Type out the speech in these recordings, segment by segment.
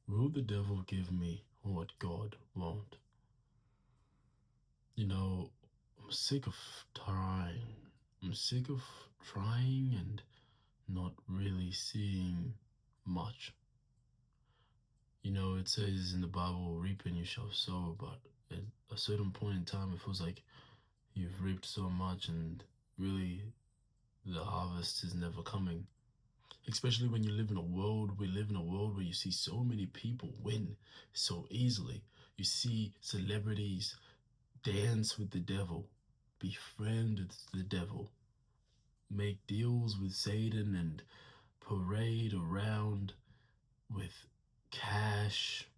Will the devil give me what God won't? You know, I'm sick of trying. I'm sick of trying and not really seeing much. It says in the Bible, reap and you shall sow, but at a certain point in time, it feels like you've reaped so much and really the harvest is never coming. Especially when you live in a world, we live in a world where you see so many people win so easily. You see celebrities dance with the devil, befriend the devil, make deals with Satan, and parade around with cash,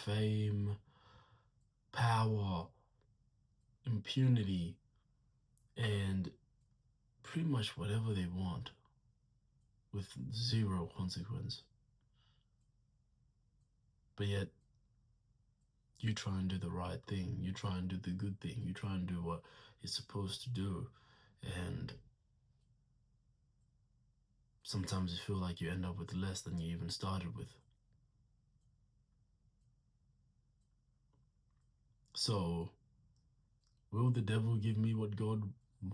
fame, power, impunity, and pretty much whatever they want with zero consequence. But yet, you try and do the right thing, you try and do the good thing, you try and do what you're supposed to do, and sometimes you feel like you end up with less than you even started with. So, will the devil give me what God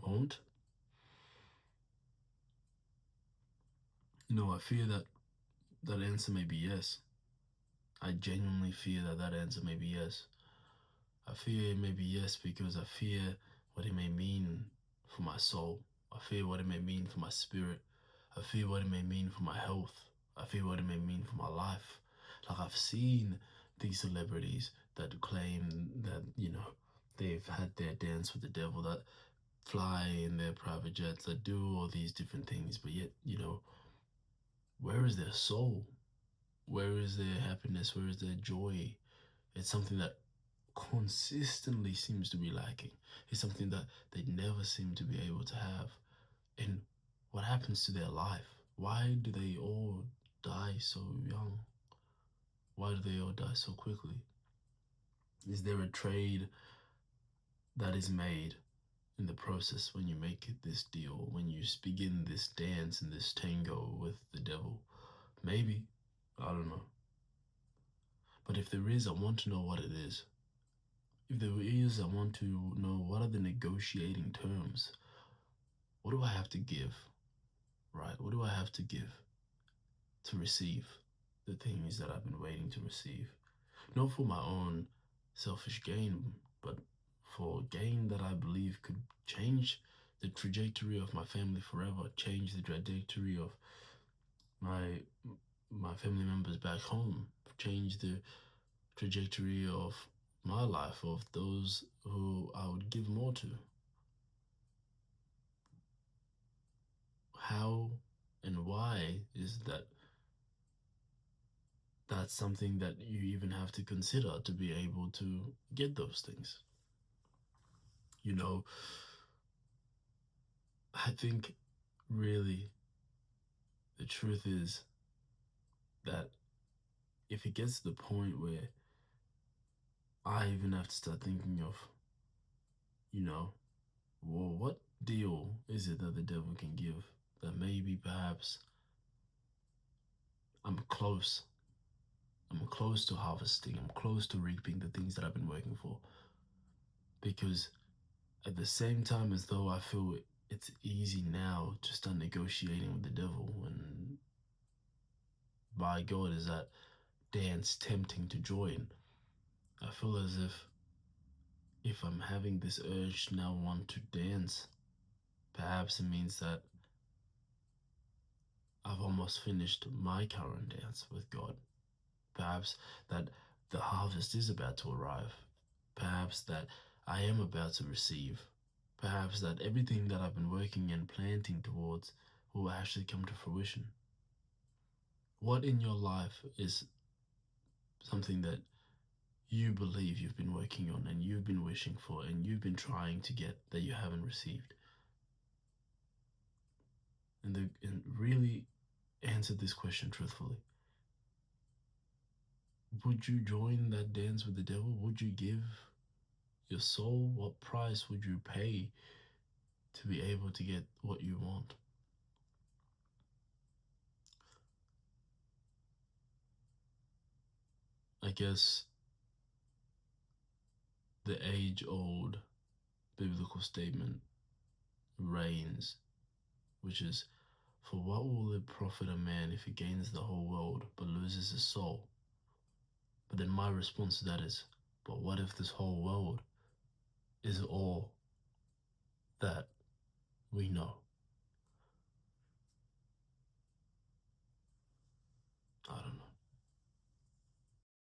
won't? I fear that that answer may be yes. I genuinely fear that that answer may be yes. I fear it may be yes because I fear what it may mean for my soul. I fear what it may mean for my spirit. I fear what it may mean for my health. I fear what it may mean for my life. Like I've seen these celebrities that claim that, they've had their dance with the devil, that fly in their private jets, that do all these different things, but yet, where is their soul? Where is their happiness? Where is their joy? It's something that consistently seems to be lacking. It's something that they never seem to be able to have. And what happens to their life? Why do they all die so young? Why do they all die so quickly? Is there a trade that is made in the process when you make this deal, when you begin this dance and this tango with the devil? Maybe. I don't know. But if there is, I want to know what it is. If there is, I want to know what are the negotiating terms. What do I have to give, right? What do I have to give to receive the things that I've been waiting to receive? Not for my own selfish gain, but for gain that I believe could change the trajectory of my family forever, change the trajectory of my my family members back home, change the trajectory of my life, of those who I would give more to. How and why is that's something that you even have to consider to be able to get those things. You know, I think really the truth is that if it gets to the point where I even have to start thinking of, you know, well, what deal is it that the devil can give that maybe perhaps I'm close. I'm close to harvesting. I'm close to reaping the things that I've been working for. Because at the same time as though I feel it's easy now to start negotiating with the devil, and by God is that dance tempting to join. I feel as if I'm having this urge to now want to dance, perhaps it means that I've almost finished my current dance with God. Perhaps that the harvest is about to arrive. Perhaps that I am about to receive. Perhaps that everything that I've been working and planting towards will actually come to fruition. What in your life is something that you believe you've been working on and you've been wishing for and you've been trying to get that you haven't received? And really answer this question truthfully. Would you join that dance with the devil? Would you give your soul? What price would you pay to be able to get what you want? guess the age-old biblical statement reigns, which is, for what will it profit a man if he gains the whole world but loses his soul? But then my response to that is, but what if this whole world is all that we know?